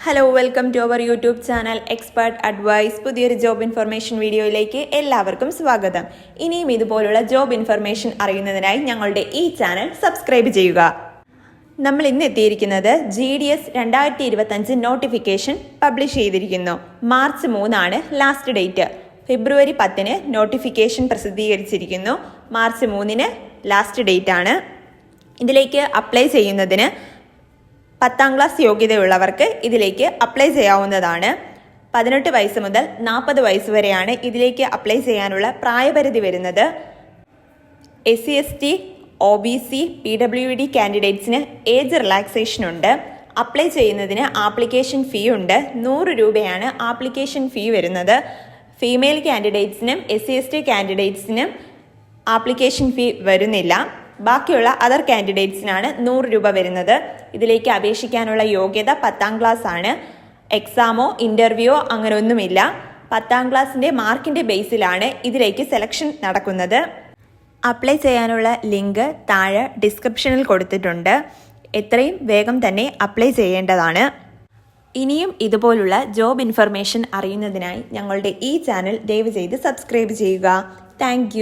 Hello, welcome to our YouTube channel expert advice. പുതിയൊരു job information വീഡിയോയിലേക്ക് എല്ലാവർക്കും സ്വാഗതം. ഇനിയും ഇതുപോലുള്ള ജോബ് ഇൻഫർമേഷൻ അറിയുന്നതിനായി ഞങ്ങളുടെ ഈ ചാനൽ സബ്സ്ക്രൈബ് ചെയ്യുക. നമ്മൾ ഇന്ന് എത്തിയിരിക്കുന്നത് GDS 2025 നോട്ടിഫിക്കേഷൻ പബ്ലിഷ് ചെയ്തിരിക്കുന്നു. March 3 last date. February 10 notification പ്രസിദ്ധീകരിച്ചിരിക്കുന്നു. മാർച്ച് 3 ലാസ്റ്റ് ഡേറ്റ് ആണ്. ഇതിലേക്ക് അപ്ലൈ ചെയ്യുന്നതിന് 10ാം ക്ലാസ് യോഗ്യതയുള്ളവർക്ക് ഇതിലേക്ക് അപ്ലൈ ചെയ്യാവുന്നതാണ്. 18 വയസ്സ് മുതൽ 40 വയസ്സ് വരെയാണ് ഇതിലേക്ക് അപ്ലൈ ചെയ്യാനുള്ള പ്രായപരിധി വരുന്നത്. SC ST OBC PWD കാൻഡിഡേറ്റ്സിന് ഏജ് റിലാക്സേഷൻ ഉണ്ട്. അപ്ലൈ ചെയ്യുന്നതിന് ആപ്ലിക്കേഷൻ ഫീ ഉണ്ട്. 100 രൂപയാണ് ആപ്ലിക്കേഷൻ ഫീ വരുന്നത്. ഫീമെയിൽ കാൻഡിഡേറ്റ്സിനും SC ST കാൻഡിഡേറ്റ്സിനും ആപ്ലിക്കേഷൻ ഫീ വരുന്നില്ല. ബാക്കിയുള്ള അതർ കാൻഡിഡേറ്റ്സിനാണ് 100 രൂപ വരുന്നത്. ഇതിലേക്ക് അപേക്ഷിക്കാനുള്ള യോഗ്യത 10ാം ക്ലാസ് ആണ്. എക്സാമോ ഇൻ്റർവ്യൂവോ അങ്ങനെ ഒന്നുമില്ല. 10ാം ക്ലാസ്സിൻ്റെ മാർക്കിൻ്റെ ബേസിലാണ് ഇതിലേക്ക് സെലക്ഷൻ നടക്കുന്നത്. അപ്ലൈ ചെയ്യാനുള്ള ലിങ്ക് താഴെ ഡിസ്ക്രിപ്ഷനിൽ കൊടുത്തിട്ടുണ്ട്. എത്രയും വേഗം തന്നെ അപ്ലൈ ചെയ്യേണ്ടതാണ്. ഇനിയും ഇതുപോലുള്ള ജോബ് ഇൻഫർമേഷൻ അറിയുന്നതിനായി ഞങ്ങളുടെ ഈ ചാനൽ ദയവ് ചെയ്ത് സബ്സ്ക്രൈബ് ചെയ്യുക. താങ്ക്